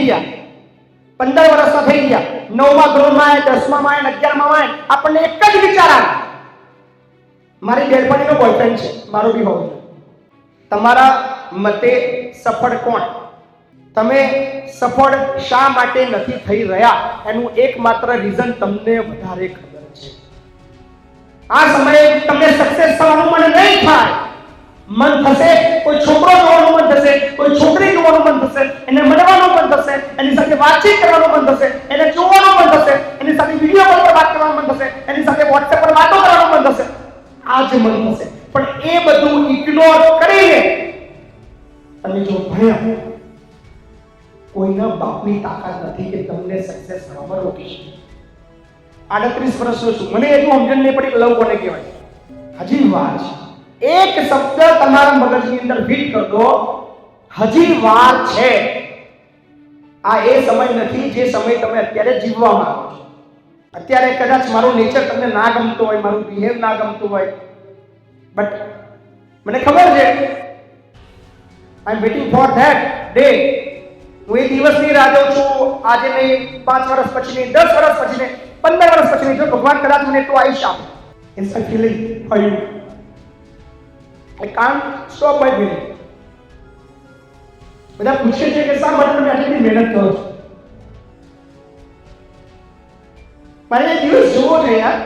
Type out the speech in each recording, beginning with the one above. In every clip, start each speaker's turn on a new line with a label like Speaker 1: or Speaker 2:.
Speaker 1: ગયા, 15 વર્ષના થઈ ગયા, 9મા ધોરણમાં આવ્યા, 10મામાં આવ્યા, 11મામાં આવ્યા, આપણને એક જ વિચાર આવે, મારી બેનપણીનો બોયફ્રેન્ડ છે, મારો બી હોવો જોઈએ. તમારા મતે સફળ કોણ? તમે સફળ શા માટે નથી થઈ રહ્યા એનું એકમાત્ર રીઝન તમને વધારે ખબર છે. આ સમયે તમને સક્સેસ થવાનું મન નહીં થાય, મન થશે કોઈ છોકરો જોવાનું મન થશે, કોઈ છોકરી જોવાનું મન થશે, એને મળવાનું મન થશે, એની સાથે વાતચીત કરવાનું મન થશે, એને જોવાનું મન થશે, એની સાથે વિડીયો કોલ પર વાત કરવાનું મન થશે, એની સાથે વોટ્સએપ પર વાતો કરવાનું મન થશે, આ જ મન થશે. પણ એ બધું ઇગ્નોર કરીને તમે જો ભણ્યા, કોઈના બાપની તાકાત નથી કે તમને સક્સેસ થવામાં રોકી શકે. 38 વર્ષનો છું, મને એટલું સમજણ નહીં પડી કે લવ કોને કહેવાય. હજી વાર છે. એક શબ્દ તમારા મગજની અંદર ફિટ કર દો, હજી વાર છે. આ એ સમય નથી જે સમય તમે અત્યારે જીવવા માંગો છો. અત્યારે કદાચ મારું નેચર તમને ના ગમતું હોય, મારું બિહેવ ના ગમતું હોય, બટ મને ખબર છે I am waiting for that day. હું એ દિવસની રાહ જોઉં છું, આજે નહીં, 5 વર્ષ પછી નહીં, 10 વર્ષ પછી નહીં, 15 વર્ષ પછી નહીં. જો ભગવાન કદાચ મને એટલું આયુષ્ય આપે, it's a feeling for you. I can't stop my feeling. બધા પૂછે છે કે શા માટે તમે આટલી મહેનત કરો છો? મારે એ દિવસ જોવો છે યાર.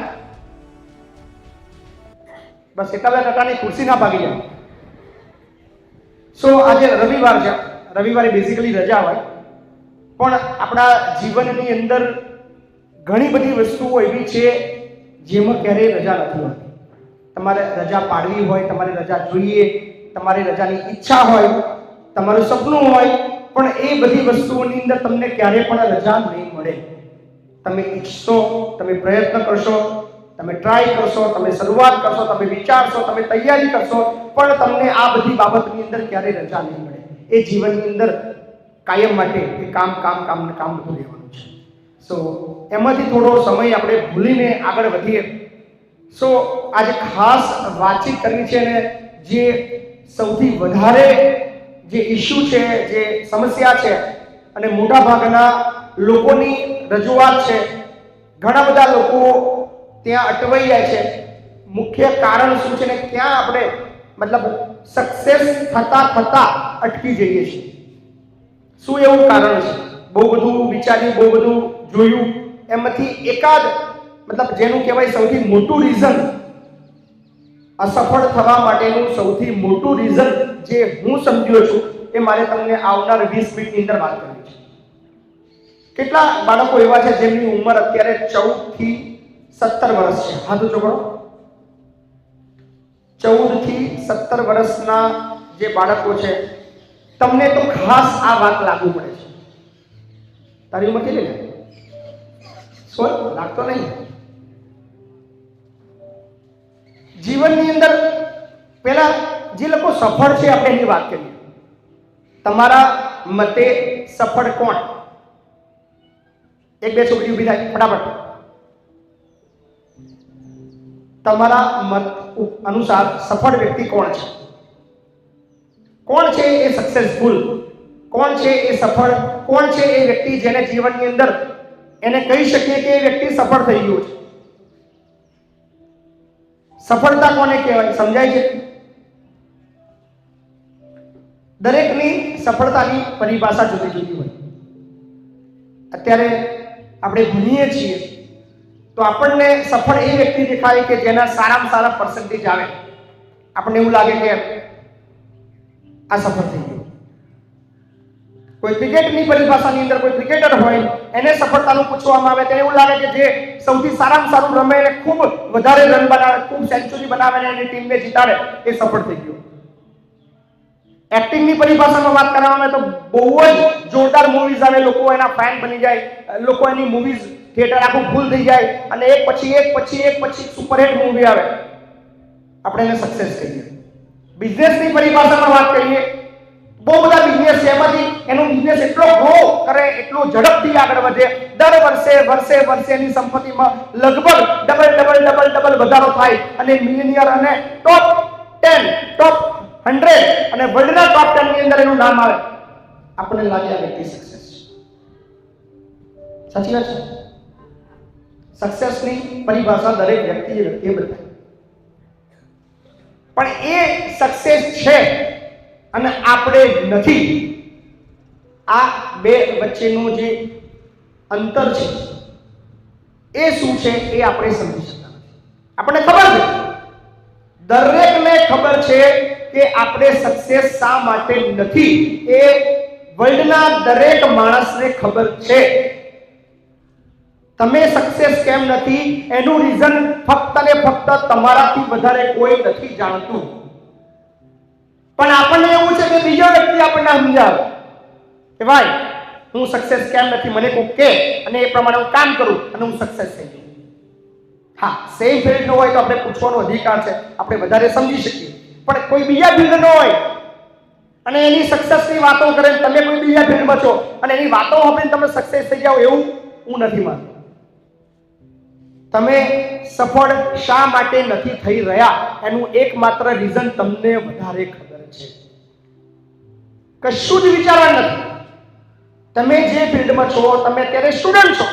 Speaker 1: બસ એટલા ટકાની ખુરશી ના ભાગી જાય. સો આજે રવિવાર છે, રવિવારે બેઝિકલી રજા હોય, પણ આપણા જીવનની અંદર ઘણી બધી વસ્તુઓ એવી છે જેમાં ક્યારેય રજા નથી હોતી. તમારે રજા પાડવી હોય, તમારે રજા જોઈએ, તમારી રજાની ઈચ્છા હોય, તમારું સપનું હોય, પણ એ બધી વસ્તુઓની અંદર તમને ક્યારે પણ રજા નહીં મળે. તમે ઈચ્છશો, તમે પ્રયત્ન કરશો, તમે ટ્રાય કરશો, તમે શરૂઆત કરશો, તમે વિચારશો, તમે તૈયારી કરશો, પણ તમને આ બધી બાબતની અંદર ક્યારેય રજા નહીં મળે. એ જીવનની અંદર કાયમ માટે એ કામ કામ કામ ને કામ બધું રહેવાનું છે. સો એમાંથી થોડો સમય આપણે ભૂલીને આગળ વધીએ. સો આજે ખાસ વાતચીત કરવી છે, અને જે સૌથી વધારે જે ઇશ્યુ છે, જે સમસ્યા છે, અને મોટા ભાગના લોકોની રજૂઆત છે, ઘણા બધા લોકો ત્યાં અટવાઈ જાય છે. મુખ્ય કારણ શું છે ને ક્યાં આપણે મતલબ સક્સેસ થતા થતા અટકી જઈએ છીએ? શું એવું કારણ છે? બહુ બધું વિચાર્યું, બહુ બધું જોયું, એમાંથી એકાદ મતલબ જેનું કહેવાય સૌથી મોટું રીઝન, અસફળ થવા માટેનું સૌથી મોટું રીઝન જે હું સમજ્યો છું, એ મારે તમને આવનાર 20 મિનિટની અંદર વાત કરવી છે. કેટલા બાળકો એવા છે જેમની ઉંમર અત્યારે 14 થી 17 વર્ષ છે? હાથ ઊંચો કરો. 14 થી 17 વર્ષના જે બાળકો છે, તમને તો ખાસ આ વાત લાગુ પડે છે. તારી ઉંમર કેટલી છે? શું લાગતો નહીં? જીવનની અંદર પહેલા જે લોકો સફળ છે આપણે એની વાત કરીએ. તમારા મતે સફળ કોણ? એક બે છોકરી ઊભી થાય ફટાફટ. તમારા મત અનુસાર સફળ વ્યક્તિ કોણ છે? કોણ છે એ સક્સેસફુલ? કોણ છે એ સફળ? કોણ છે એ વ્યક્તિ જેને જીવનની અંદર એને કહી શકીએ કે એ વ્યક્તિ સફળ થઈ ગયો છે? સફળતા કોને કહેવાય? સમજાય છે? દરેકની સફળતાની પરિભાષા જુદી જુદી હોય. અત્યારે આપણે ભણીએ છીએ તો આપણને સફળ એ વ્યક્તિ દેખાય કે જેના સારામાં સારા પર્સન્ટેજ આવે. આપણને એવું લાગે કે આ સફળ થઈ ગયો. કોઈ ક્રિકેટની પરિભાષાની અંદર કોઈ ક્રિકેટર હોય, એને સફળતાનું પૂછવામાં આવે ત્યારે એવું લાગે કે જે સૌથી સારામાં સારું રમે અને ખૂબ વધારે રન બનાવે, ખૂબ સેન્ચુરી બનાવે અને એની ટીમને જીતાડે, એ સફળ થઈ ગયો. એક્ટિંગની પરિભાષામાં વાત કરવામાં આવે તો બહુ જ જોરદાર મૂવીઝ આવે, લોકો એના ફેન બની જાય, લોકો એની મૂવીઝ થિયેટર આખું ફૂલ થઈ જાય, અને એક પછી સુપરહિટ મૂવી આવે, આપણે એને સક્સેસ કહીએ. બિઝનેસની પરિભાષામાં વાત કરીએ, બહુ બધા બિઝનેસ છે, એમાંથી એનો બિઝનેસ એટલો ગ્રો કરે, એટલો ઝડપથી આગળ વધે, દર વર્ષે એની સંપત્તિમાં લગભગ ડબલ વધારો થાય, અને મિલિયનિયર અને ટોપ 10, ટોપ 100 અને વર્લ્ડના ટોપ 10 ની અંદર એનું નામ આવે. આપણને લાગે આ વ્યક્તિ સક્સેસ છે. સાચી વાત છે. સક્સેસની પરિભાષા દરેક વ્યક્તિએ બતાવી, પણ એ સક્સેસ છે અને આપણે નથી, આ બે વચ્ચેનું જે અંતર છે એ શું છે એ આપણે સમજી શકતા નથી. આપણને ખબર છે, દરેકને ખબર છે કે આપણે સક્સેસ શા માટે નથી, એ વર્લ્ડના દરેક માણસને ખબર છે. તમે સક્સેસ કેમ નથી એનું રીઝન ફક્ત ને ફક્ત તમારાથી વધારે કોઈ નથી જાણતું. પણ આપણને એવું છે કે બીજો વ્યક્તિ આપણને સમજાવે કે ભાઈ હું સક્સેસ કેમ નથી, મને કોઈ કહે અને એ પ્રમાણે હું કામ કરું અને હું સક્સેસ થઈ જાઉં. હા, સેમ ફિલ્ડનો હોય તો આપણે પૂછવાનો અધિકાર છે, આપણે વધારે સમજી શકીએ. પણ કોઈ બીજા ફિલ્ડનો હોય અને એની સક્સેસની વાતો કરે, તમે કોઈ બીજા ફિલ્ડમાં છો અને એની વાતો સાંભળીને તમે સક્સેસ થઈ જાઓ, એવું હું નથી માનતો. તમે સફળ શા માટે નથી થઈ રહ્યા એનું એકમાત્ર રીઝન તમને વધારે ખબર છે. કશું જ વિચારવાનું નથી. તમે જે ફિલ્ડમાં છો, તમે અત્યારે સ્ટુડન્ટ છો.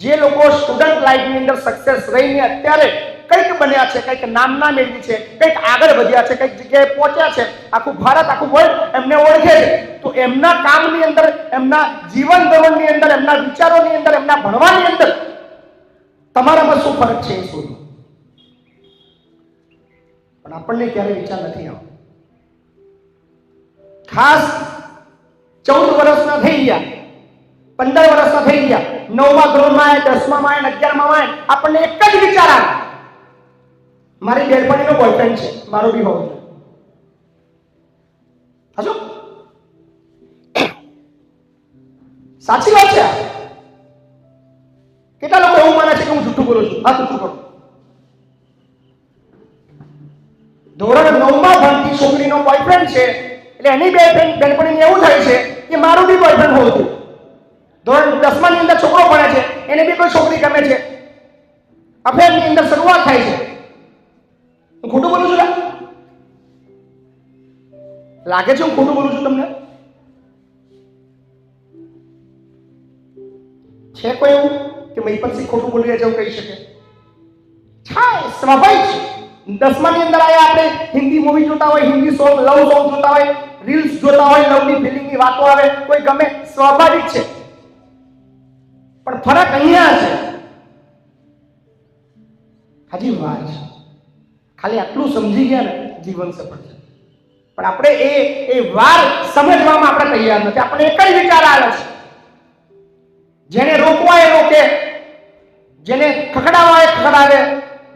Speaker 1: જે લોકો સ્ટુડન્ટ લાઈફની અંદર સક્સેસ રહીને અત્યારે કંઈક બન્યા છે, કંઈક નામના મેળવી છે, કંઈક આગળ વધ્યા છે, કંઈક જગ્યાએ પહોંચ્યા છે, આખું ભારત આખું વર્લ્ડ એમને ઓળખે છે, તો એમના કામની અંદર, એમના જીવન ધોરણની અંદર, એમના વિચારોની અંદર, એમના ભણવાની અંદર તમારામાં શું ફરક છે એ શોધો. પણ આપણને ક્યારે વિચાર નથી આવતો. ખાસ 14 વર્ષના થઈ ગયા, 15 વર્ષના થઈ ગયા, 9મા ધોરણમાં આવ્યા, 10મામાં આવ્યા, 11મામાં આવ્યા, આપણને એક જ વિચાર આવે, મારી બેનપણીનો બોયફ્રેન્ડ છે, મારો બી હોવો જોઈએ. હાજો, સાચી વાત છે. કેટલા લોકો એવું માને છે કે હું જૂઠું બોલું છું? હા, જૂઠું બોલું. ધોરણ 9માં ભણતી છોકરીનો બોયફ્રેન્ડ છે એટલે એની બેનપણીને એવું થાય છે કે મારું બી બોયફ્રેન્ડ હોવું જોઈએ. ધોરણ 10માની અંદર છોકરો ભણે છે, એને બી કોઈ છોકરી ગમે છે, અફેરની અંદર શરૂઆત થાય છે. હું ખોટું બોલું છું? લાગે છે હું ખોટું બોલું છું તમને? છે કોઈ એવું કે મહીપતસિંહ ખોટું બોલી રહ્યા છે એવું કહી શકે? હા, સ્વાભાવિક છે. 10માની અંદર આયા આપણે હિન્દી મૂવી જોતા હોય, હિન્દી સોંગ, લવ સોંગ જોતા હોય, રીલ્સ જોતા હોય, લવની ફિલિંગની વાતો આવે, કોઈ ગમે, સ્વાભાવિક છે. પણ ફરક અહીંયા છે. હજી વાર છે. ખાલી આટલું સમજી ગયા ને જીવન સફળ છે. પણ આપણે એ વાર સમજવામાં આપણે તૈયાર નથી. આપણે એક જ વિચાર આવે છે, જેને રોકવા એ રોકે, જેને ખખડાવવા એ ખખડાવે,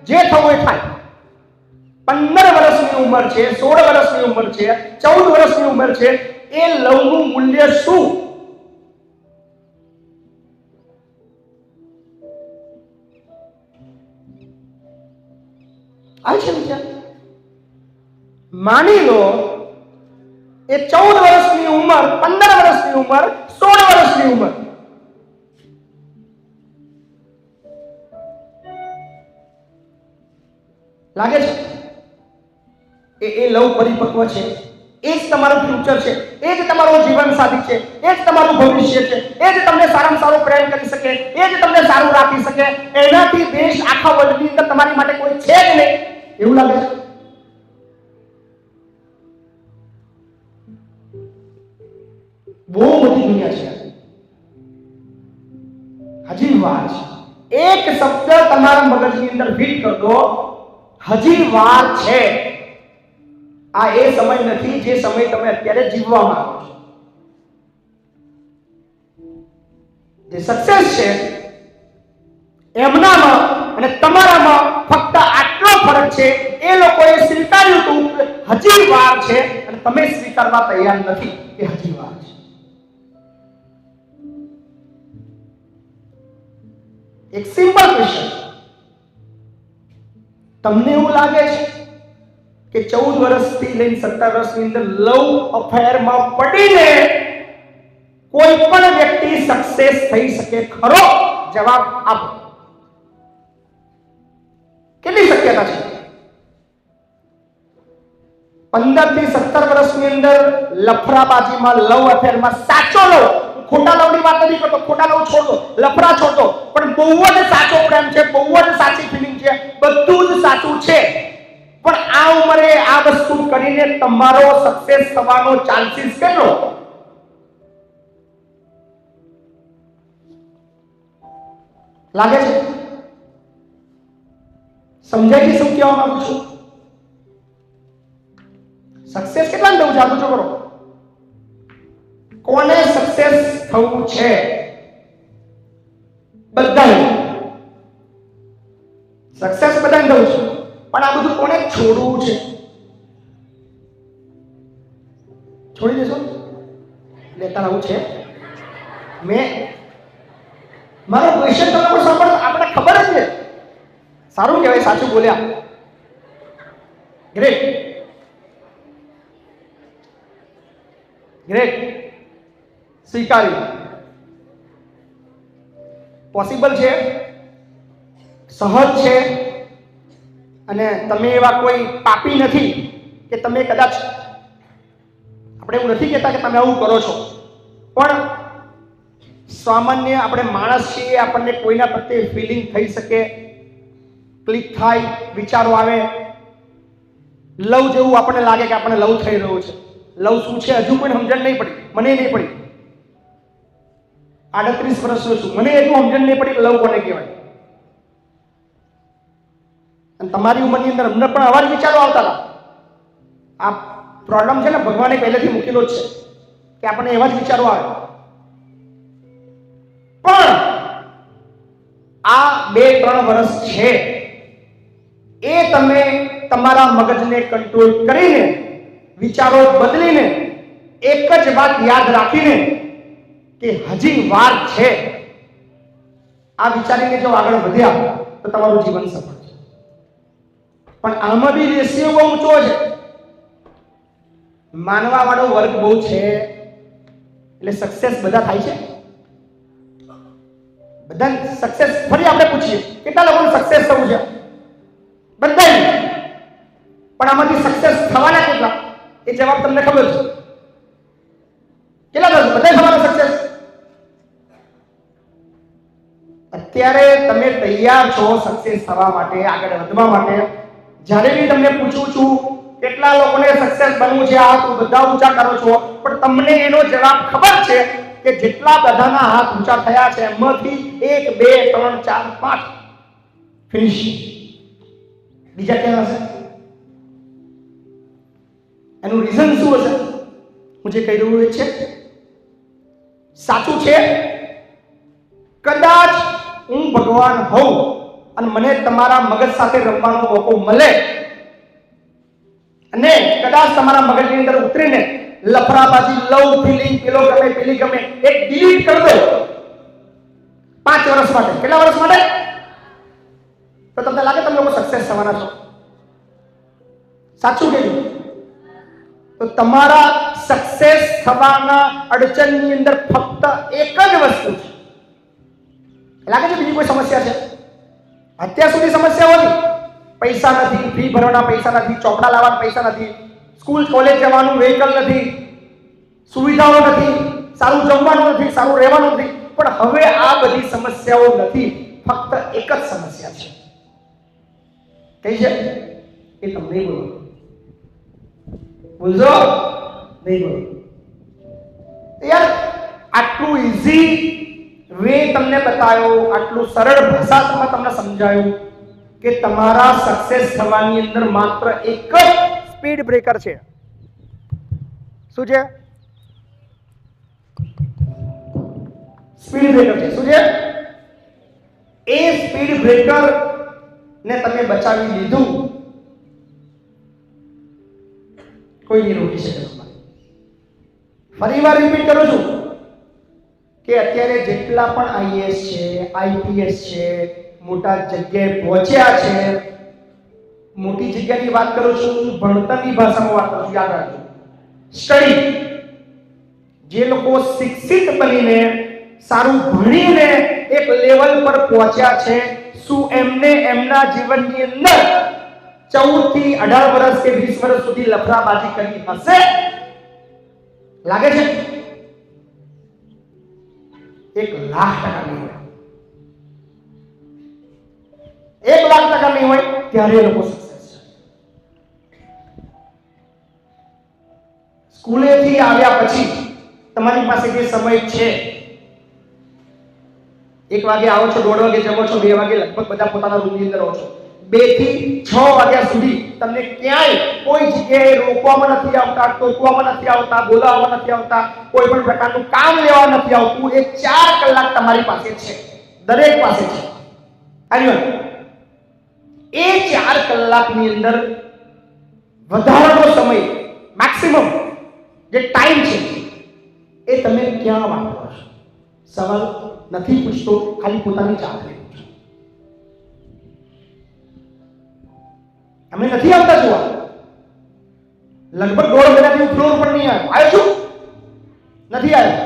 Speaker 1: જે થવું એ થાય. 15 વર્ષની ઉંમર છે, 16 વર્ષની ઉંમર છે, 14 વર્ષની ઉંમર છે, એ લવનું મૂલ્ય શું? આ છે વિચાર. માની લો એ 14 વર્ષની ઉંમર, 15 વર્ષની ઉંમર, 16 વર્ષની ઉંમર, લાગે છે એ લવ પરિપક્વ છે, એ જ તમારું ફ્યુચર છે, એ જ તમારું જીવન સાથી છે, એ જ તમારું ભવિષ્ય છે, એ જ તમને સારામાં સારો પ્રેમ કરી શકે, એ જ તમને સારું રાખી શકે, એનાથી દેશ આખા વર્લ્ડની અંદર તમારી માટે કોઈ છે જ નહીં, એવું લાગે છે? બહુ મોટી દુનિયા છે, હજી વાર છે. એક શબ્દ તમારા મગજની અંદર ફિટ કરી દો, હજી વાર છે. આ એ સમય નથી જે સમય તમે અત્યારે જીવવા માંગો છો. જે સક્સેસ છે એમનામાં અને તમારામાં ફક્ત આટલો ફરક છે. એ લોકોએ સ્વીકાર્યું હતું હજી વાર છે અને તમે સ્વીકારવા તૈયાર નથી કે હજી વાર છે. એક સિમ્પલ ક્વેશ્ચન, તમને એવું લાગે છે કે 14 વર્ષથી લઈને 17 વર્ષની અંદર લવ અફેરમાં પડીને કોઈ પણ વ્યક્તિ સક્સેસ થઈ શકે ખરો? જવાબ આપો. કેટલી શક્યતા છે? 15 થી 17 વર્ષની અંદર લફરાબાજીમાં, લવ અફેરમાં, સાચો લવ, ખોટા લવની વાત નથી કરતો, ખોટા લોકો છોડો, લફડા છોડો, પણ બહુ જ સાચો પ્રેમ છે, બહુ જ સાચી ફિલિંગ છે, બધું જ સાચું છે. પણ આ ઉંમરે આ વસ્તુ કરીને તમારો સક્સેસ થવાનો ચાન્સીસ કેટલો? લાગે છે? સમજાય છે શું કહેવા માંગુ છું? સક્સેસ કેટલાને થવું છે? આ પૂછો કરો. કોને સક્સેસ થવું છે? બધાને સક્સેસ બધાને થવું છે, પણ આ બધું કોને છોડવું છે? છોડી દેશો? લેતા આવું છે. મારો ક્વેશ્ચન તમે કોઈ સાંભળો, આપણે ખબર જ છે. સારું કહેવાય, સાચું બોલ્યા. Great great. સ્વીકાર્યું. પોસિબલ છે, સહજ છે, અને તમે એવા કોઈ પાપી નથી કે તમે કદાચ, આપણે એવું નથી કહેતા કે તમે આવું કરો છો, પણ સામાન્ય આપણે માણસ છીએ, આપણને કોઈના પ્રત્યે ફિલિંગ થઈ શકે, ક્લિક થાય, વિચારો આવે, લવ જેવું આપણને લાગે કે આપણને લવ થઈ રહ્યો છે. લવ શું છે હજુ કોઈને સમજણ નહીં પડી, મને નહીં પડી. 38 વર્ષનો છું, મને એટલું સમજણ નહીં પડી કે લવ કોને કહેવાય. અને તમારી ઉંમરની અંદર અમને પણ આવા જ વિચારો આવતા હતા. આ પ્રોબ્લેમ છે ને, ભગવાને પહેલેથી મૂકેલો જ છે કે આપણને એવા જ વિચારો આવે. પણ આ 2-3 વર્ષ છે, એ તમે તમારા મગજને કંટ્રોલ કરીને, વિચારો બદલીને, એક જ વાત યાદ રાખીને કે હજી વાર છે, આ વિચારીને જો આગળ વધ્યા તો તમારું જીવન સફળ છે. પણ આમાં બી રેશિયો બહુ ઊંચો છે. માનવા વાળો વર્ગ બહુ છે, એટલે સક્સેસ બધા થાય છે. બધા સક્સેસ, ફરી આપણે પૂછીએ કેટલા લોકોને સક્સેસ થવું છે? બધા. પણ આમાંથી સક્સેસ થવાના કેટલા? એ જવાબ તમને ખબર છે. કેટલા થશે? બધા થવાના સક્સેસ? અત્યારે તમે તૈયાર છો સક્સેસ થવા માટે, આગળ વધવા માટે? જ્યારે બી તમને પૂછું છું કેટલા લોકોને સક્સેસ બનવું છે, હાથ બધા ઊંચા કરો છો, પણ તમને એનો જવાબ ખબર છે કે જેટલા બધાના હાથ ઊંચા થયા છે એમાંથી 1 2 3 4 5 ફિનિશ. બીજા ક્યાં હશે? એનું રીઝન શું હશે? હું જે કહી રહ્યો છે સાચું છે. કદાચ હું ભગવાન હોઉં અને મને તમારા મગજ સાથે રમવાનો મોકો મળે, અને કદાચ તમારા મગજની અંદર ઉતરીને લફરાબાજી, લવ ફિલિંગ, પેલો ગમે પેલી ગમે, એક ડિલીટ કરી દો 5 વર્ષ માટે. કેટલા વર્ષ માટે? તો તમને લાગે તમે લોકો સક્સેસ થવાના છો? સાચું કીધું. તો તમારા સક્સેસ થવાના અડચણની અંદર ફક્ત એક જ વસ્તુ છે. લાગે છે બીજી કોઈ સમસ્યા છે? અત્યાર સુધી સમસ્યાઓ હતી. પૈસા નથી, ફી ભરવાના પૈસા નથી, ચોપડા લાવવાના પૈસા નથી, સ્કૂલ કોલેજ જવાનું વ્હીકલ નથી, સુવિધાઓ નથી, સારું જમવાનું નથી, સારું રહેવાનું નથી. પણ હવે આ બધી સમસ્યાઓ નથી, ફક્ત એક જ સમસ્યા છે. કઈ છે? એ તમને બોલો. બોલજો નહીં બોલો. યાર, આટલું ઈઝી વે તમને બતાવ્યો, આટલું સરળ ભાષામાં તમને સમજાયું કે તમારા સક્સેસ થવાની અંદર માત્ર એક જ સ્પીડ બ્રેકર છે. શું છે? સ્પીડ બ્રેકર છે. શું છે? એ સ્પીડ બ્રેકર ને તમે બચાવી લીધું, કોઈ નહીં રોકી શકે તમારે. ફરીવાર રિપીટ કરું છું કે અત્યારે જેટલા પણ આઈએએસ છે, આઈપીએસ છે, મોટા જગ્યાએ પહોંચ્યા છે, મોટી જગ્યાની વાત કરું છું, ભણતરની ભાષામાં વાત કરું છું, યાદ રાખજો. સ્ટડી. જે લોકો શિક્ષિત બનીને, સારું ભણીને એક લેવલ પર પહોંચ્યા છે, શું એમને એમના જીવનની અંદર 14 થી 18 વર્ષ કે 20 વર્ષ સુધી લફરાબાજી કરી હશે? લાગે છે? 1,00,000% નહીં હોય. 1,00,000% નહીં હોય ત્યારે એ લોકો સક્સેસ છે. સ્કૂલેથી આવ્યા પછી તમારી પાસે જે સમય છે, 1 વાગે આવો છો, 1:30 વાગે જમો છો, 2 વાગે લગભગ બધા પોતાના રૂમની અંદર રહો છો, 2 થી 6 વાગ્યા સુધી તમને ક્યાંય કોઈ જગ્યાએ રોકવામાં નથી આવતા, ટોકવામાં નથી આવતા, બોલાવવામાં નથી આવતા, કોઈ પણ પ્રકારનું કામ લેવા નથી આવતું. એ 4 કલાક તમારી પાસે છે, દરેક પાસે છે. એ 4 કલાકની અંદર વધારાનો સમય, મેક્સિમમ જે ટાઈમ છે, એ તમે ક્યાં વાપરો છો? સવાલ નથી પૂછતો, ખાલી પોતાની જાતને પૂછો. અમે નથી આવતા જોવા, લગભગ 1.5 મહિનાથી ફ્લોર પર નહીં આવ્યો છું, નથી આવ્યો.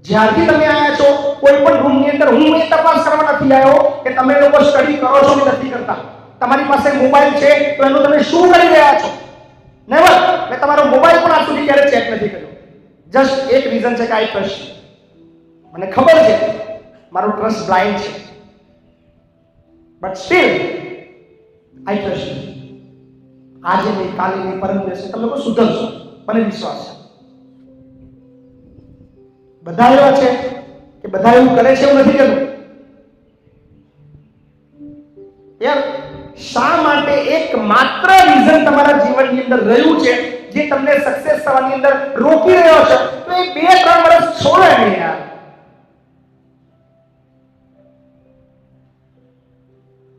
Speaker 1: જ્યારથી તમે આવ્યા છો કોઈ પણ રૂમની અંદર હું એ તપાસ કરવા નથી આવ્યો કે તમે લોકો સ્ટડી કરો છો કે નથી કરતા. તમારી પાસે મોબાઈલ છે તો એનું તમે શું કરી રહ્યા છો? નેવર. મેં તમારો મોબાઈલ પણ આજ સુધી ક્યારે ચેક નથી કર્યો. જસ્ટ એક રીઝન છે કે આઈ ટ્રસ્ટ. મને ખબર છે મારો ટ્રસ્ટ બ્લાઇન્ડ છે, બટ સ્ટીલ આઈ ટ્રસ્ટ. આજે નહીં, કાલે નહીં, પરમ દિવસે તમે લોકો સુધરશો, મને વિશ્વાસ છે. બધા એવા છે કે બધા એવું કરે છે, એવું નથી કરવું. યાર, શા માટે એકમાત્ર રીઝન તમારા જીવનની અંદર રહ્યું છે જે તમને સક્સેસ થવાની અંદર રોકી રહ્યો છે, તો એ 2-3 વર્ષ છોડે નહીં યાર.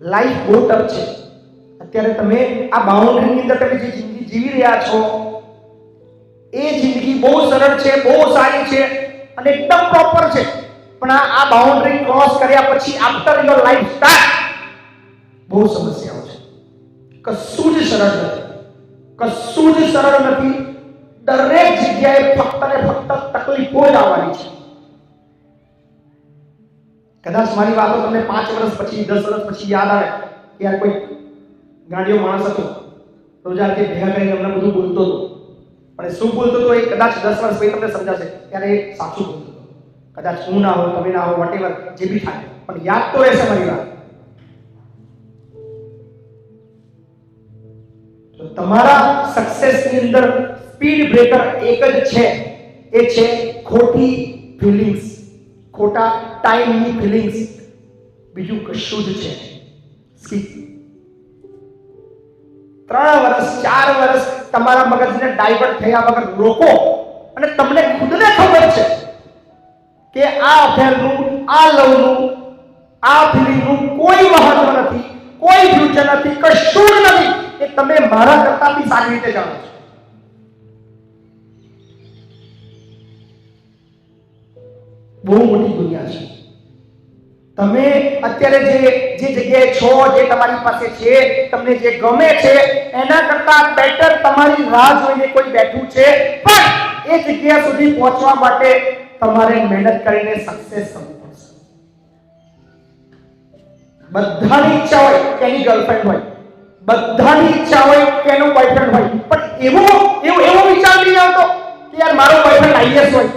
Speaker 1: લાઈફ બહુ ટફ છે. અત્યારે તમે આ બાઉન્ડ્રીની અંદર તમે જે જિંદગી જીવી રહ્યા છો એ જિંદગી બહુ સરળ છે, બહુ સારી છે અને એકદમ પ્રોપર છે. પણ આ બાઉન્ડ્રી ક્રોસ કર્યા પછી આફ્ટર યોર લાઈફ સ્ટાર્ટ બહુ સમસ્યાઓ છે. કશું જ સરળ નથી, કશું જ સરળ નથી. દરેક જગ્યાએ ફક્ત ને ફક્ત તકલીફો જ આવવાની છે. કદાચ મારી વાતો તમને 5 વર્ષ પછી, 10 વર્ષ પછી યાદ આવે કે યાર કોઈ ગાડીઓ માણસ હતો, રોજાથી ભેગા કરીને અમને બધું બોલતો હતો, પણ શું બોલતો હતો એ કદાચ 10 વર્ષ પછી તમને સમજાશે ત્યારે એ સાચું બોલતો હતો. કદાચ હું ના હો, તમે ના હો, વોટેવર જે બી થાય, પણ યાદ તો રહેશે મારી વાત. તો તમારા સક્સેસની અંદર સ્પીડ બ્રેકર એક જ છે, એ છે ખોટી ફિલિંગ્સ, ખોટા ટાઈમની ફિલિંગ્સ. બીજું કશું જ છે. સ્કીપ. 3 વર્ષ 4 વર્ષ તમારા મગજને ડાયવર્ટ થયા વગર રોકો અને તમને ખુદને ખબર છે કે આ અફેરનું, આ લવનું, આ ફિલિંગનું કોઈ મહત્વ નથી, કોઈ ફ્યુચર નથી, કશું જ નથી. એ તમે મારા કરતા બી સારી રીતે જાણો છો. બહુ મોટી દુનિયા છે. તમે અત્યારે જે જગ્યાએ છો, જે તમારી પાસે છે, તમને જે ગમે છે એના કરતા બેટર તમારી રાહ જોઈને કોઈ બેઠું છે. પણ એ જગ્યા સુધી પહોંચવા માટે તમારે મહેનત કરીને સક્સેસ થવું પડશે. બધાની ઈચ્છા હોય કે એની ગર્લફ્રેન્ડ હોય, બધાની ઈચ્છા હોય કે એનો બોયફ્રેન્ડ હોય, પણ એવો વિચાર નહીં આવતો કે યાર મારો બોયફ્રેન્ડ આઈએસ હોય,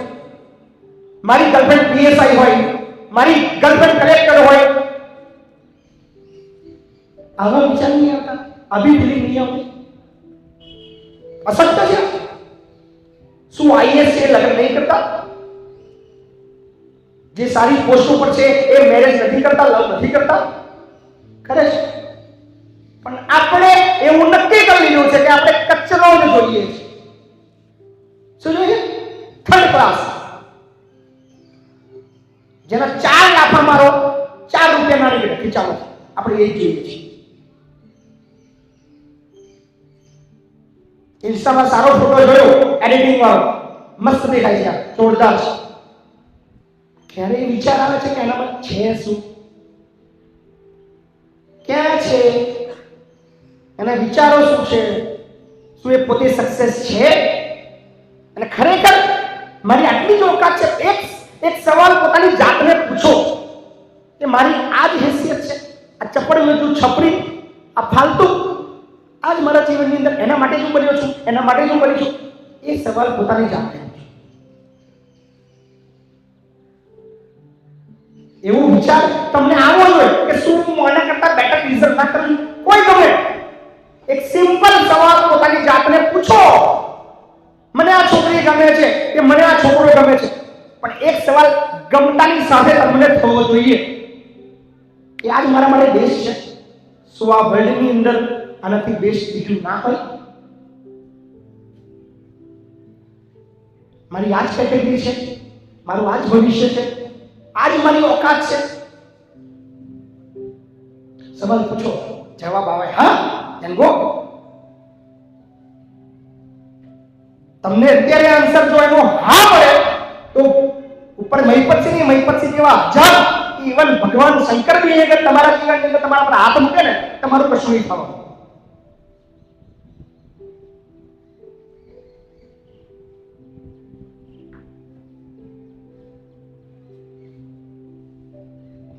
Speaker 1: મારી ગર્લફ્રેન્ડ પીએસઆઈ હોય, મારી ગર્લફ્રેન્ડ કલેક્ટર હોય. આવા વિચાર નહીં આવતા, આવી ફિલિંગ નહીં આવતી. અસત્ય છે. શું આઈએસ છે લગ્ન નહીં કરતા? જે સારી પોસ્ટ ઉપર છે એ મેરેજ નથી કરતા, લવ નથી કરતા? કરે છે. પણ આપણે એવું નક્કી કરી લીધું છે કે આપણે કચરો જ જોઈએ છે. શું જોઈએ? Third class. જેના 4 લાફા મારો 4 રૂપિયા ના નીકળે ખીચામાં, આપણે એ જ જોઈએ છીએ. ઇન્સ્ટામાં સારો ફોટો જોયો, એડિટિંગ વાળો, મસ્ત દેખાય છે, જોરદાર છે. ક્યારે એ વિચાર આવે છે કે એનામાં છે શું, ક્યાં છે, એના વિચારો શું છે, શું એ પોતે સક્સેસ છે? અને ખરેખર મારી આટલી જ ઓકાત છે? એક સવાલ પોતાની જાતને પૂછો કે મારી આ જ હેસિયત છે? આ ચપળ વેચું, છપરી, આ ફાલતુ, આજ મારા જીવનની અંદર એના માટે જ હું બન્યો છું, એના માટે જ હું બની છું? એ સવાલ પોતાની જાતને પૂછો. વિચાર તમને આવો જોઈએ કે શું હું આના કરતા બેટર રિઝલ્ટ ના કરું? કોઈ ગમે એક સિમ્પલ સવાલ પોતાની જાતને પૂછો, મને આ છોકરી ગમે છે કે મને આ છોકરો ગમે છે, પણ એક સવાલ ગમતાની સાથે તમને થવો જોઈએ કે આજ મારા માટે બેસ્ટ છે. શું આ વર્લ્ડની અંદર આનાથી બેસ્ટ બીજું ના હોય? મારી આજ કેટેગરી છે, મારું આજ ભવિષ્ય છે, આજ મારી ઓકાત છે. સવાલ પૂછો, જવાબ આવે હા, then go. તમને અત્યારે આન્સર જો એનો હા મળે તો ઉપર મહીપતસિંહ જેવા હજાર, ઇવન ભગવાન શંકર બી અગર તમારા જીવનની અંદર તમારા પર હાથ મૂકે ને, તમારું કશું નહીં થવાનું.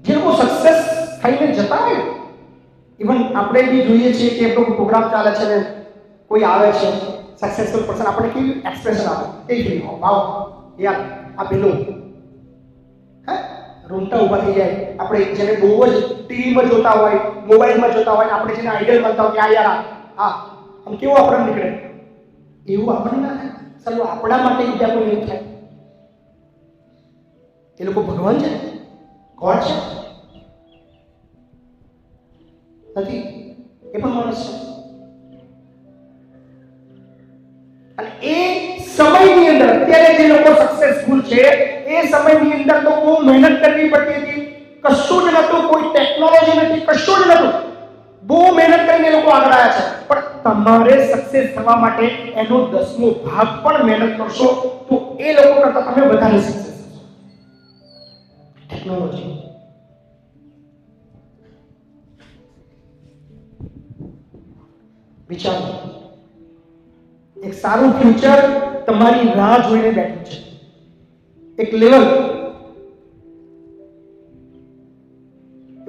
Speaker 1: જે લોકો સક્સેસ થઈને જતા હોય, ઇવન આપણે બી જોઈએ છીએ કે આપણો પ્રોગ્રામ ચાલે છે ને કોઈ આવે છે સક્સેસફુલ પર્સન, આપણે કેવી એક્સપ્રેશન આપે, કઈ ફીલિંગ વાવ યાર આ પેલું રૂમટા ઉભા થઈ જાય. આપણે જેને બહુ જ ટીવીમાં જોતા હોય, મોબાઈલમાં જોતા હોય, આપણે જેને આઈડિયલ માનતા હોય કે આ યાર હા આમ કેવું આપણે નીકળે, એવું આપણે ના થાય. ચાલો આપણા માટે બીજા કોઈ નહીં થાય. એ લોકો ભગવાન છે, કોણ છે? નથી, એ પણ માણસ છે. અને એ સમયની અંદર અત્યારે જે લોકો સક્સેસફુલ છે એ સમયની અંદર તો બહુ મહેનત કરવી પડતી હતી, કશું જ નતું, કોઈ ટેકનોલોજી નથી, કશું જ નતું. બહુ મહેનત કરીને લોકો આગળ આવ્યા છે. પણ તમારે સક્સેસ થવા માટે એનો 10મો ભાગ પણ મહેનત કરશો તો એ લોકો કરતા તમે વધારે સક્સેસ થશો. ટેકનોલોજી વિચારો, એક સારું ફ્યુચર તમારી રાહ જોઈને બેઠું છે. એક લેવલ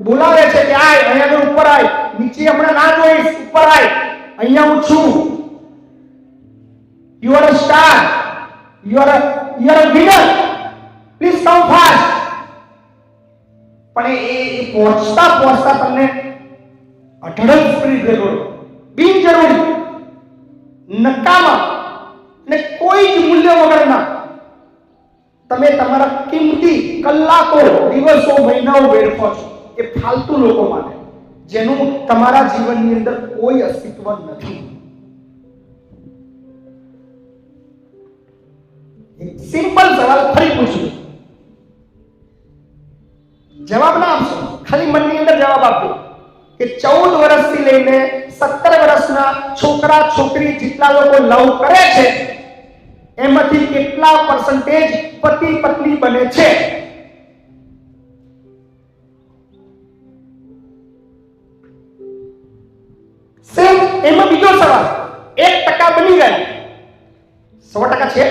Speaker 1: બોલાવે છે કે આય અહીંયા ઉપર આય, નીચે હમણાં ના જોઈશ, ઉપર આય, અહીંયા હું છું. You are a star, you are a winner, please come fast. પણ એ પહોંચતા તમને અઢળક સ્પીડ દેખો, બિનજરૂરી, નકામા ને કોઈ જ મૂલ્ય વગરના તમે તમારા કિંમતી કલાકો, દિવસો, મહિનાઓ વેડફો છો એ ફાલતુ લોકો માટે, જેનું તમારા જીવનની અંદર કોઈ અસ્તિત્વ નથી. એક સિમ્પલ સવાલ ફરી પૂછું, જવાબ ના આપશો, ખાલી મનની અંદર જવાબ આપો કે 14 વર્ષથી લઈને 17 વર્ષના છોકરા છોકરી જેટલા લોકો લવ કરે છે એમાંથી કેટલા પર્સન્ટેજ પતિ પત્ની બને છે? સેમ એમાં બીજો સવાલ, 1% બની ગયા, 100% છે,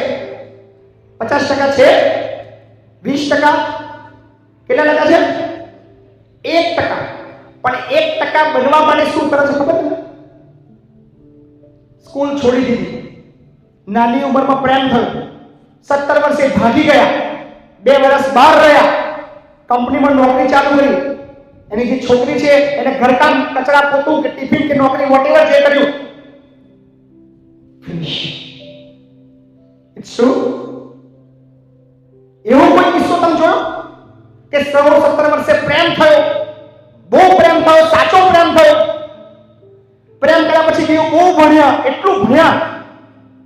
Speaker 1: 50% છે, 20%, કેટલા ટકા છે? 1%. પણ 1% બનવા માટે શું કરે છે ખબર તમને? સ્કૂલ છોડી દીધી, નાની ઉંમરમાં પ્રેમ થયો, 17 વર્ષે ભાગી ગયા, 2 વર્ષ બહાર રહ્યા, કંપનીમાં નોકરી ચાલુ કરી, એની જે છોકરી છે એને ઘરકામ, કચરા પોતું કે ટિફિન કે નોકરી વોટેવર જે કર્યું, ફિનિશ. It's true. એવો કોઈ કિસ્સો તમે જોયો કે 17 વર્ષે પ્રેમ થયો, બહુ પ્રેમ થયો, સાચો પ્રેમ થયો, પ્રેમ કર્યા પછી બેવ બહુ ભણ્યા, એટલું ભણ્યા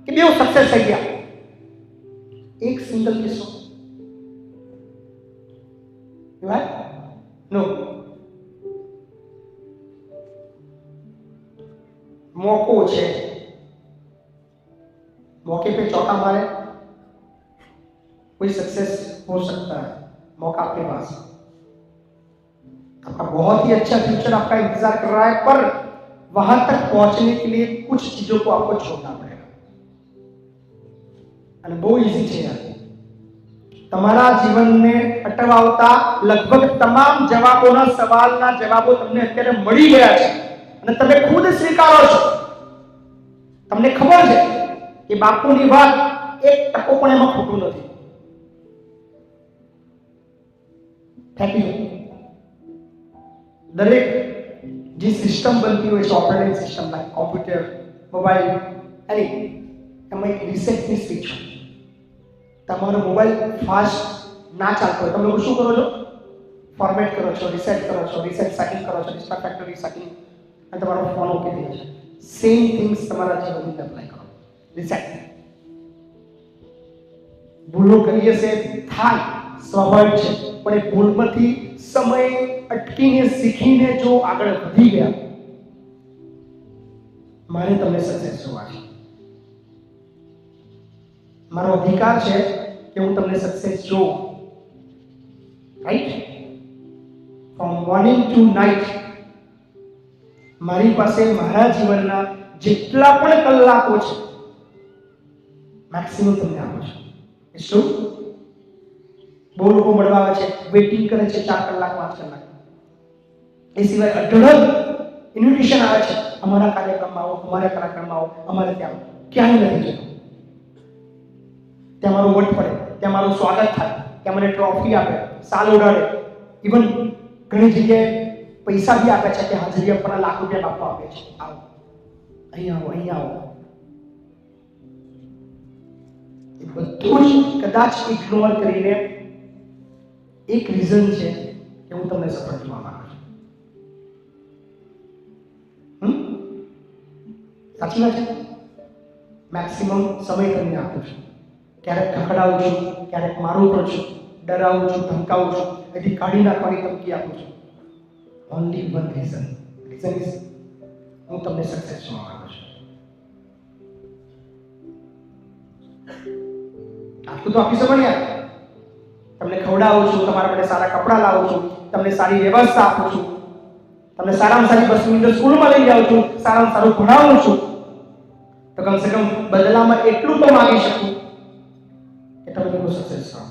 Speaker 1: કે બેવ સક્સેસ થઈ ગયા? એક સિંગલ કિસ્સો નો. मौको है, मौके पे चौका मारे कोई सक्सेस हो सकता है. मौका आपके पास, आपका बहुत ही अच्छा फ्यूचर आपका इंतजार कर रहा है, पर वहां तक पहुंचने के लिए कुछ चीजों को आपको छोड़ना पड़ेगा. અને બહુ ઈઝી છે યાર. તમારા જીવનને અટવાવતા લગભગ તમામ જવાબોના સવાલના જવાબો તમને અત્યારે મળી ગયા છે અને તમે ખુદ સ્વીકારો છો. તમને ખબર છે કે બાપુની વાત 1% પણ એમાં ખોટું નથી. Thank you. દરેક જે સિસ્ટમ બનતી હોય છે, operating system like computer, mobile, એમાં એક રીસેટની સ્વિચ હોય. તમારો મોબાઈલ ફાસ્ટ ના ચાલતો હોય, તમે લોકો શું કરો છો? ફોર્મેટ કરો છો, રીસેટ કરો છો, રીસેટ સેટિંગ કરો છો, રિસ્ટાર્ટ ફેક્ટરી સેટિંગ, અને તમારો ફોન ઓકે થઈ જશે. સેમ થિંગ્સ તમારા જીવનમાં એપ્લાય કરો. રીસેટ. ભૂલો કરીએ છે, થાય, સ્વાભાવિક છે, પણ એ ભૂલમાંથી સમય અટકીને શીખીને જો આગળ વધી ગયા, મારે તમને સક્સેસ જોવા છે. મારો અધિકાર છે કે હું તમને સક્સેસ જોઉં. Right? From morning to night મારી પાસે મારા જીવનના જેટલા પણ કલાકો છે મેક્સિમમ તમને આપું છું. શું? બહુ લોકો મળવા આવે છે, વેઇટિંગ કરે છે 4 કલાક 5 કલાક. એ સિવાય અઢળક ઇન્વિટેશન આવે છે, અમારા કાર્યક્રમમાં આવો, અમારા કાર્યક્રમમાં આવો, અમારે ત્યાં આવો. ક્યાંય નથી જતું. ત્યાં મારું વટ પડે, ત્યાં મારું સ્વાગત થાય, ત્યાં મને ટ્રોફી આપે, સાલ ઉડાડે, ઇવન ઘણી જગ્યાએ પૈસા બી આપે છે કે હાજરી આપવાના લાખ રૂપિયા બાપુ આપે છે. આવો, અહીંયા આવો, અહીંયા આવો. એ બધું જ કદાચ ઇગ્નોર કરીને એક રીઝન છે કે હું તમને સફળ થવા માંગુ છું. સાચી વાત છે? મેક્સિમમ સમય તમને આપું છું. ક્યારેક ખખડાવું છું, ક્યારેક મારું પણ છું, ડરાવું છું, ધમકાવું છું, એથી કાઢી નાખવાની ધમકી આપું છું. ઓનલી વન રીઝન ઇઝ હું તમને સક્સેસ જોવા માંગુ છું. આટલું તો આપી શકો ને યાર. તમને ખવડાવું છું, તમારા માટે સારા કપડાં લાવું છું, તમને સારી વ્યવસ્થા આપું છું, તમને સારામાં સારી બસની અંદર સ્કૂલમાં લઈ જાઉં છું, સારામાં સારું ભણાવું છું, તો કમસે કમ બદલામાં એટલું તો માંગી શકું કે તમે લોકો સક્સેસ થાઓ.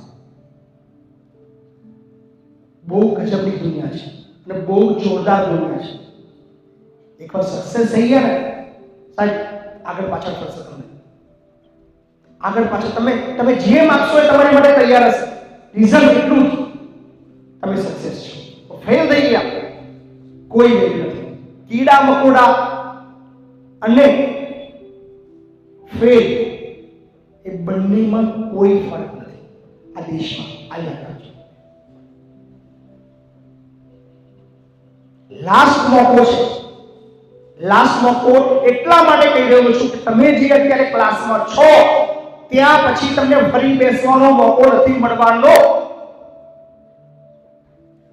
Speaker 1: બહુ ગજબની દુનિયા છે અને બહુ જોરદાર દુનિયા છે. એકવાર સક્સેસ થઈ ગયા ને સાહેબ, આગળ પાછળ થશે. તમને આગળ પાછળ તમે જે માગશો એ તમારી માટે તૈયાર હશે. રિઝલ્ટ એટલું જ તમે સક્સેસ છો. ફેલ થઈ ગયા કોઈ વેલ્યુ નથી. કીડા મકોડા અને ફેલ એ બંનેમાં કોઈ ફરક નથી આ દેશમાં. આ યાદ રાખજો. લાસ્ટ મોકો છે. લાસ્ટ મોકો એટલા માટે કહી રહ્યો છું કે તમે જે અત્યારે ક્લાસમાં છો ત્યાં પછી તમને ફરી બેસવાનો મોકો નથી મળવાનો.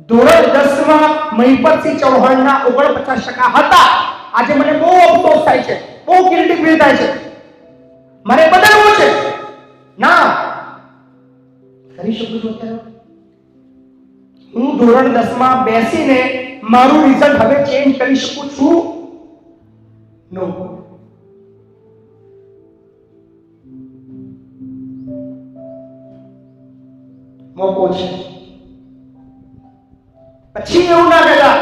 Speaker 1: ધોરણ 10 માં મહિપતસિંહ ચૌહાણના 49% હતા. આજે મને બહુ અફસોસ થાય છે, બહુ ગિલ્ટી ફીલ થાય છે. મારે બદલવું છે. ના કરી શકું છું અત્યારે. હું ધોરણ 10 માં બેસીને મારું રિઝલ્ટ હવે ચેન્જ કરી શકું છું? નો. મોકો છે. પછી એવું ના કહેતા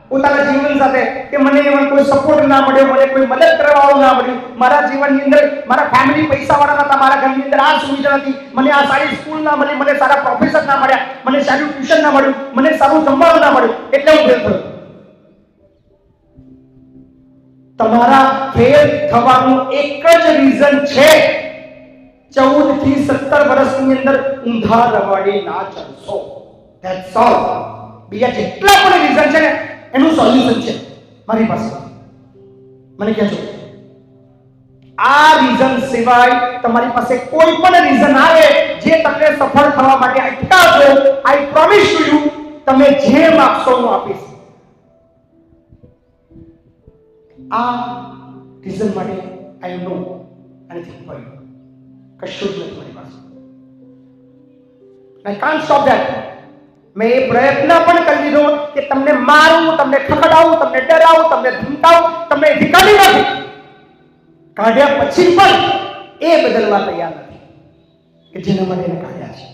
Speaker 1: પોતાના જીવન સાથે કે મને એમાં કોઈ સપોર્ટ ના મળ્યો, મને કોઈ મદદ કરવાવાળું ના મળ્યું, મારા જીવનની અંદર મારા ફેમિલી પૈસાવાળા નતા, મારા ઘરની અંદર આ સુવિધા નથી, મને આ સારી સ્કૂલ ના મળી, મને સારા પ્રોફેસર ના મળ્યા, મને સારું ટ્યુશન ના મળ્યું, મને સારું જમવાનું ના મળ્યું, એટલે હું ફેલ થયો. તમારા ફેલ થવાનું એક જ રીઝન છે, 14 થી 17 વર્ષની અંદર ઊંધા રવાડે ના ચડશો. That's all. બીજા જેટલા પણ રીઝન છે ને એનું સોલ્યુશન છે મારી પાસે. મને કહેજો આ રીઝન સિવાય તમારી પાસે કોઈ પણ રીઝન આવે જે તમને સફળ થવા માટે અટકાવશે, આઈ પ્રોમિસ ટુ યુ તમે જે માગશો હું આપીશ. આ રીઝન માટે આઈ નો એનીથિંગ ફોર યુ. કશું જ નથી મારી પાસે. I can't stop that. મેં એ પ્રયત્ન પણ કરી દીધો કે તમને મારું, તમને ખખડાવું, તમને ડરાવું, તમને ધમકાવું, તમને ધિકારી નાખું. કાઢ્યા પછી પણ એ બદલવા તૈયાર નથી કે જેના માટે એને કાઢ્યા છે.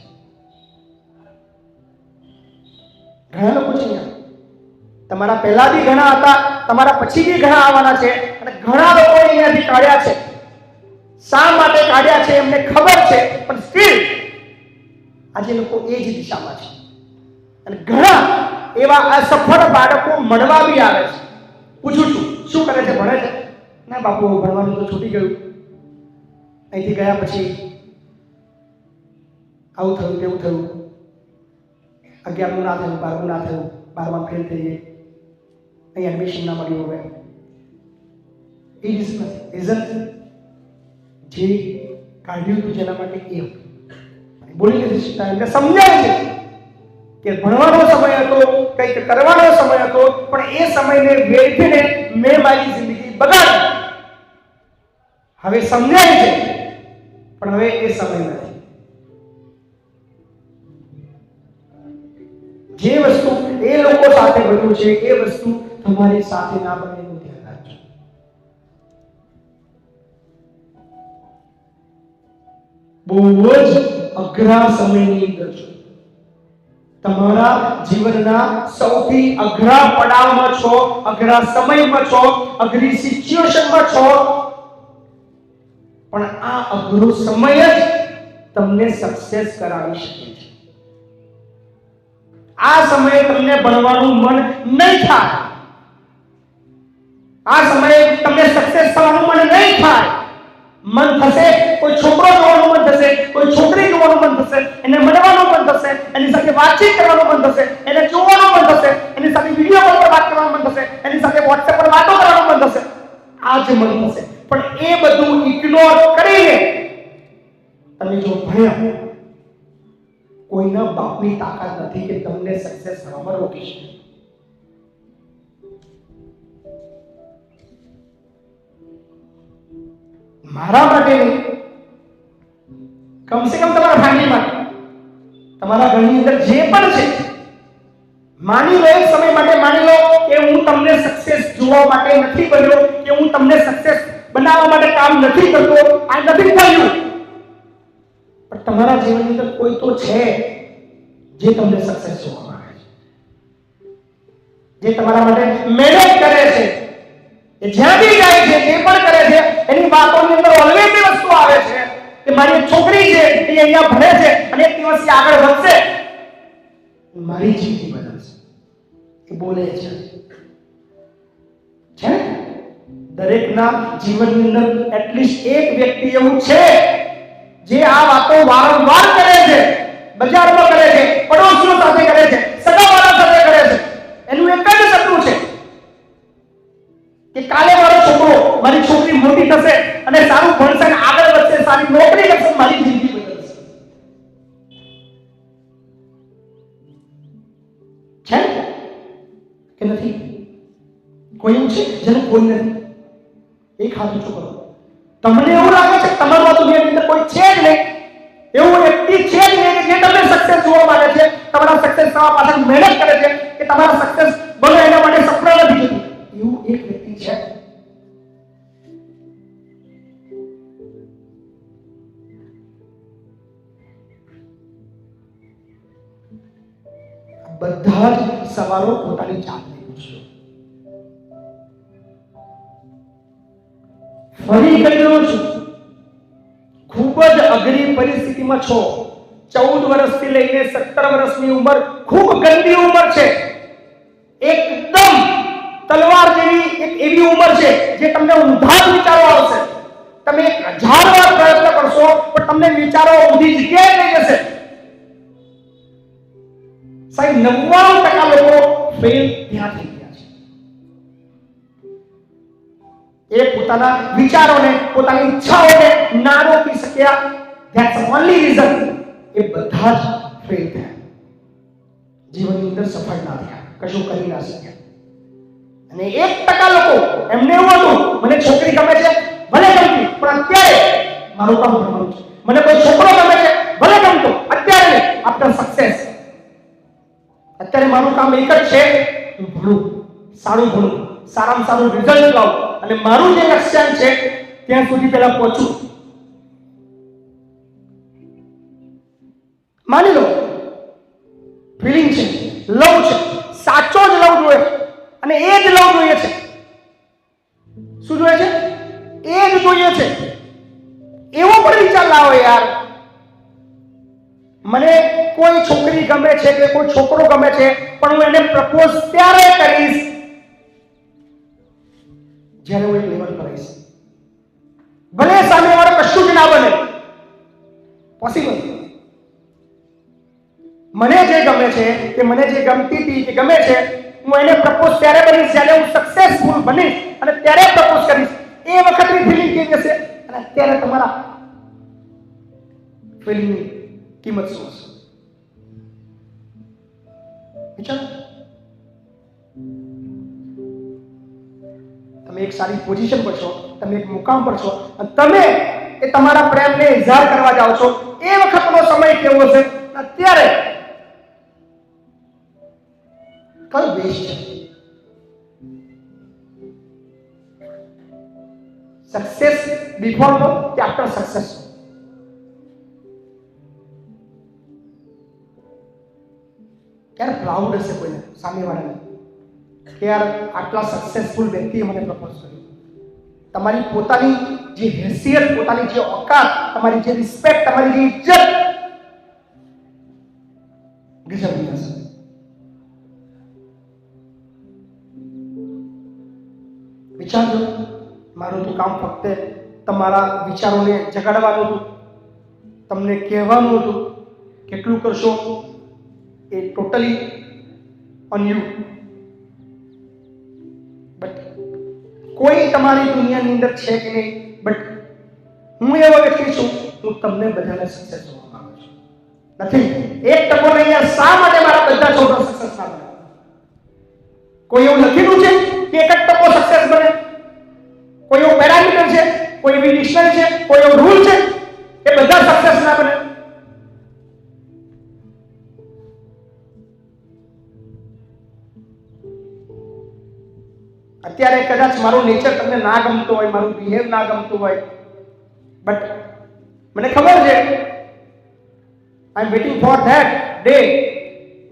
Speaker 1: ઘણા લોકો છે અહીંયા. તમારા પહેલા બી ઘણા હતા, તમારા પછી બી ઘણા આવવાના છે અને ઘણા લોકો અહીંયાથી કાઢ્યા છે. શા માટે કાઢ્યા છે એમને ખબર છે, પણ સ્ટીલ આજે લોકો એ જ દિશામાં છે. અને ઘણા એવા અસફળ બાળકો મળવા બી આવે છે. પૂછું છું, શું કરે છે? ભણે છે? ના બાપુ, ભણવાનું તો છૂટી ગયું. અહીંથી ગયા પછી આવું થયું, તેવું થયું, 11મું ના થયું, 12મું ના થયું, 12માં ફેલ થઈ ગઈ, અહીં એડમિશન ના મળ્યું. હવે એ રીઝન જે કાઢ્યું હતું જેના માટે એ બોલી નથી શકતા. એટલે સમજાય છે કે ભણવાનો સમય હતો, કંઈક કરવાનો સમય હતો, પણ એ સમયને વેઠીને મેં મારી જિંદગી બગાડી. હવે સમજાય છે, પણ હવે એ સમય નથી. જે વસ્તુ એ લોકો સાથે બન્યું છે એ વસ્તુ તમારી સાથે ના બને એનું ધ્યાન રાખજો. બહુ જ અઘરા સમયની અંદર છો, તમારા જીવનના સૌથી અઘરા પડાવમાં છો, અઘરા સમયમાં છો, અઘરી સિચ્યુએશનમાં છો, પણ આ અઘરો સમય જ તમને સક્સેસ કરાવી શકે છે. આ સમયે તમને ભણવાનું મન નહીં થાય, આ સમયે તમને સક્સેસ થવાનું મન નહીં થાય. મન થશે કોઈ છોકરો જોવાનું મન થશે, કોઈ છોકરી જોવાનું મન થશે, એને મળવાનું મન થશે, એની સાથે વાતચીત કરવાનું મન થશે, એને જોવાનું મન થશે, એની સાથે વિડીયો કોલ પર વાત કરવાનું મન થશે, એની સાથે વોટ્સએપ પર વાતો કરવાનું મન થશે. આ જ મન થશે. પણ એ બધું ઇગ્નોર કરીને તમે જો ભણ્યા, કોઈના બાપની તાકાત નથી કે તમને સક્સેસ થવામાં રોકી શકે. મારા માટે કમસે કમ તમારા ફેમિલી માટે, તમારા ઘરની અંદર જે પણ છે, માની લો એક સમય માટે માની લો કે હું તમને સક્સેસ જોવા માટે નથી બન્યો, કે હું તમને સક્સેસ બનાવવા માટે કામ નથી કરતો, આ નથી થયું, પણ તમારા જીવનની અંદર કોઈ તો છે જે તમને સક્સેસ જોવા માંગે છે, જે તમારા માટે મહેનત કરે છે, એ જ્યાં બી જાય છે, જે પણ કરે છે, એની વાતોની અંદર ઓલવેઝ એ વસ્તુ આવે છે કે મારી એક છોકરી છે, એ અહીંયા ભણે છે અને એક દિવસ આગળ વધશે, મારી જિંદગી બદલશે. એ બોલે છે. દરેકના જીવનની અંદર એટલીસ્ટ એક વ્યક્તિ એવું છે જે આ વાતો વારંવાર કરે છે, બજારમાં કરે છે, પડોશીઓ સાથે કરે છે, સગાવાળા સાથે કરે છે. એનું એક જ સપનું છે કે કાલે મારો છોકરો, મારી છોકરી મોટી થશે અને સારું ભણશે અને આગળ વધશે, સારી નોકરી કરશે, મારી જિંદગી બદલશે. છે કે નથી? કોઈ એવું છે જેનું કોઈ નથી? એક હાથ ઊંચો કરો. તમને એવું લાગે છે તમારું દુનિયાની અંદર કોઈ છે જ નહીં, એવું વ્યક્તિ છે જ નહીં કે જે તમને સક્સેસ જોવા માંગે છે, તમારા સક્સેસ થવા પાછળ મહેનત કરે છે, કે તમારા સક્સેસ બને એના માટે સપના નથી જોતું, એવું એક વ્યક્તિ છે? બધા જ સવાલો પોતાની જાતને પૂછો. ફરી કહી રહ્યો છું, ખૂબ જ અઘરી પરિસ્થિતિમાં છો. 14 વર્ષથી લઈને 17 વર્ષની ઉંમર ખૂબ ગંદી ઉંમર છે. એકદમ તલવાર જેવી એક એવી ઉંમર છે જે તમને ઊંધા વિચારો આવશે. તમે 1000 વાર પ્રયત્ન કરશો પણ તમને વિચારો ઊંધી જગ્યાએ લઈ જશે. સાહેબ 99% લોકો ફેલ ત્યાં થઈ ગયા છે. એ પોતાના વિચારોને, પોતાની ઈચ્છાઓને ના રોકી શક્યા. That's only reason. એ બધા જ ફેલ થયા, જીવનની અંદર સફળ ના થયા, કશું કરી ના શક્યા. અને 1% લોકો એમને એવું હતું, મને છોકરી ગમે છે, ભલે ગમતી, પણ અત્યારે મારું કામ ભણવાનું છે. મને કોઈ છોકરો ગમે છે, ભલે ગમતો, અત્યારે આફ્ટર સક્સેસ, અત્યારે મારું કામ એક જ છે, હું ભણું, સારું ભણું, સારામાં સારું રિઝલ્ટ લાવું અને મારું જે લક્ષ્યાંક છે ત્યાં સુધી પહેલા પહોંચું. માની લો ફિલિંગ છે, લવ છે, સાચો જ લવ જોઈએ અને એ જ લવ જોઈએ છે. શું જોઈએ છે? એ જ જોઈએ છે. એવો પણ વિચાર લાવો યાર, મને કોઈ છોકરી ગમે છે કે કોઈ છોકરો ગમે છે, પણ હું એને પ્રપોઝ ત્યારે કરીશ જ્યારે હું એક લેવલ પર આવીશ. ભલે સામેવાળો કશું જ ના બને, પોસિબલ. મને જે ગમે છે કે મને જે ગમતી હતી કે ગમે છે, હું એને પ્રપોઝ ત્યારે કરીશ જ્યારે હું સક્સેસફુલ બનીશ અને ત્યારે પ્રપોઝ કરીશ. એ વખતની ફિલિંગ કેવી હશે અને અત્યારે તમારા ફિલિંગની કિંમત શું હશે? વિચારો. તમે એક સારી પોઝિશન પર છો, તમે એક મુકામ પર છો અને તમે એ તમારા પ્રેમને ઇઝહાર કરવા જાઓ છો. એ વખતનો સમય કેવો હશે? અત્યારે કયું બેસ્ટ છે? સક્સેસ બિફોર નો કે આફ્ટર સક્સેસ? ક્યારે પ્રાઉડ હશે કોઈને સામેવાળાને કે યાર આટલા સક્સેસફુલ વ્યક્તિએ મને પ્રપોઝ કર્યું. તમારી પોતાની જે હેસિયત, પોતાની જે ઓકાત, તમારી જે રિસ્પેક્ટ, તમારી જે ઇજ્જત ગજબની હશે. વિચારજો. મારું તો કામ ફક્ત તમારા વિચારોને જગાડવાનું હતું, તમને કહેવાનું હતું. કેટલું કરશો એ ટોટલી ઓન યુ. બટ કોઈ તમારી દુનિયાની અંદર છે કે નહીં, બટ હું એવો વ્યક્તિ છું, હું તમને બધાને સક્સેસ જોવા માંગુ છું. નથી એક ટકો નહીં. શા માટે મારા બધા છોકરા સક્સેસ ના બને? કોઈ એવું લખેલું છે કે એક જ ટકો સક્સેસ બને? કોઈ એવું પેરામીટર છે, કોઈ એવી ડિક્શનરી છે, કોઈ એવો રૂલ છે કે બધા સક્સેસ ના બને? અત્યારે કદાચ મારું નેચર તમને ના ગમતું હોય, મારું બિહેવ ના ગમતું હોય, બટ મને ખબર છે I am waiting for that day.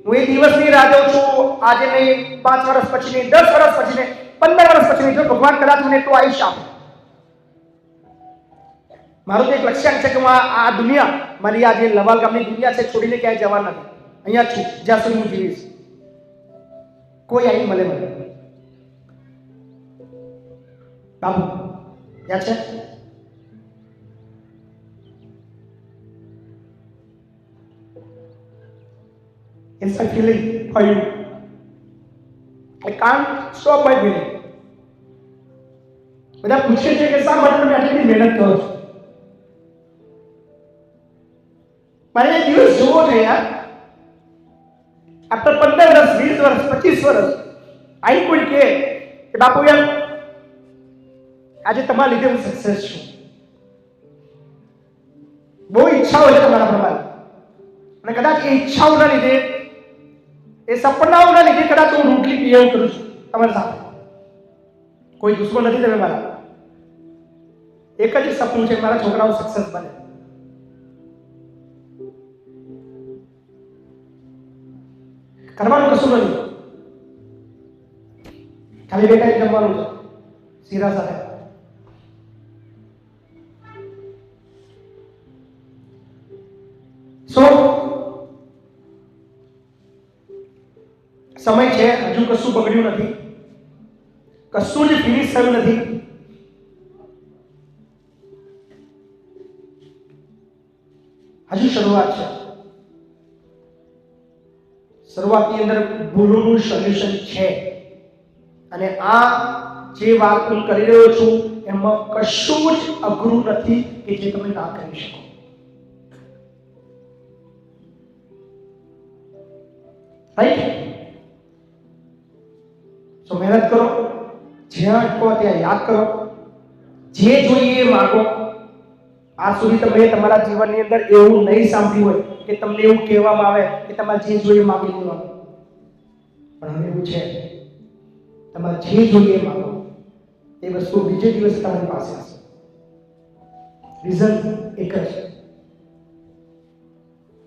Speaker 1: હું એ દિવસની રાહ જોઉં છું. આજે નહીં, 5 વર્ષ પછી નહીં, 10 વર્ષ પછી નહીં, 15 વર્ષ પછી નહીં. જો ભગવાન કદાચ મને એટલું આયુષ્ય આપે. મારું તો એક લક્ષ્યાંક છે કે હું આ દુનિયા, મારી આ જે લવાલ ગામની દુનિયા છે, છોડીને ક્યાંય જવા નથી. અહીંયા છું જ્યાં સુધી હું જીવીશ. કોઈ આવી મળે મને બાબુ ક્યાં છે? It's a feeling for you. I can't stop my feeling. બધા પૂછે છે કે શા માટે તમે આટલી મહેનત કરો છો? મારે એ દિવસ જોવો છે યાર. આફ્ટર 15 વર્ષ, 20 વર્ષ, 25 વર્ષ આઈ કોઈ કે બાપુ યાર આજે તમારા લીધે હું સક્સેસ છું. બહુ ઈચ્છાઓ છે તમારા પ્રમાણે, અને કદાચ એ ઈચ્છાઓના લીધે, એ સપનાઓના લીધે કદાચ હું રૂટલી બિહેવ કરું છું તમારી સાથે. કોઈ દુશ્મન નથી તમે મારા. એક જ સપનું છે, મારા છોકરાઓ સક્સેસ બને. કરવાનું કશું નથી, ખાલી બેટા જમવાનું છે શીરા સાથે. સમય છે, હજુ કશું બગડ્યું નથી, કશું જ ફિનિશ થયું નથી. હજુ શરૂઆત છે. શરૂઆતની અંદર ભૂલોનું સોલ્યુશન છે. અને આ જે વાત હું કરી રહ્યો છું એમાં કશું જ અઘરું નથી કે જે તમે ના કરી શકો. રાઈટ? તો મહેનત કરો, જ્યાં અટકો ત્યાં યાદ કરો, જે જોઈએ એ માગો. આજ સુધી તમે તમારા જીવનની અંદર એવું નહીં સાંભળ્યું હોય કે તમને એવું કહેવામાં આવે કે તમારે જે જોઈએ માગી લેવાનું. પણ હવે એવું છે, તમારે જે જોઈએ એ માગો, એ વસ્તુ બીજે દિવસે તમારી પાસે હશે. રિઝલ્ટ એક જ,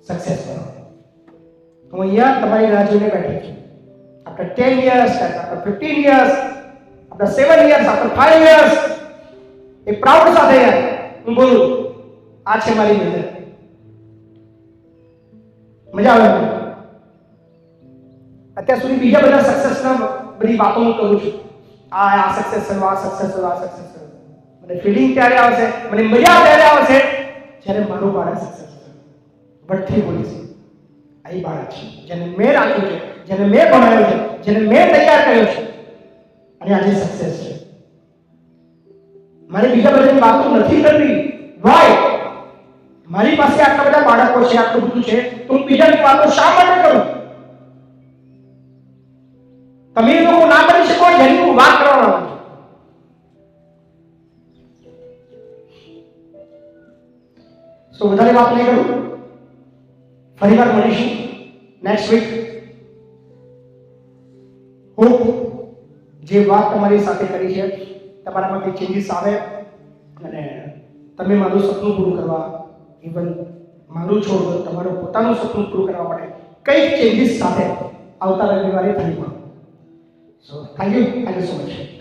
Speaker 1: સક્સેસ કરો. હું અહીંયા તમારી રાહ જોઈને બેઠો છું. After 10 years, after 15 years, after 7 years, after 5 years, એ પ્રાઉડ સાથે યાર હું બોલું, આ છે મારી મહેનત. મજા આવે? અત્યાર સુધી બીજા બધા સક્સેસના બધી વાતો હું કરું છું, આ સક્સેસફુલ, આ સક્સેસફુલ, આ સક્સેસફુલ. મને ફિલિંગ ત્યારે આવશે, મને મજા ત્યારે આવશે જ્યારે મારું બાળક સક્સેસફુલ વટથી બોલે છે. આ બાળક છે જેને મેં રાખ્યું છે, જેને મેં ભણાવ્યું છે, જેને મેં તૈયાર કર્યો છે અને આજે સક્સેસ છે. મારે બીજા બધાની વાતો નથી કરવી. વાય? મારી પાસે આટલા બધા બાળકો છે, આટલું બધું છે, તો હું બીજાની વાતો શા માટે કરું? તમે એ લોકો ના કરી શકો જેની હું વાત કરવા માંગુ છું. સો વધારે વાત નહીં કરું. ફરીવાર મળીશું નેક્સ્ટ વીક. હોપ જે વાત તમારી સાથે કરી છે તમારામાં કંઈક ચેન્જીસ આવે અને તમે મારું સપનું પૂરું કરવા, ઇવન મારું છોડ તમારું પોતાનું સપનું પૂરું કરવા માટે કંઈક ચેન્જીસ સાથે આવતા રવિવારે થઈ પડો. So thank you so much.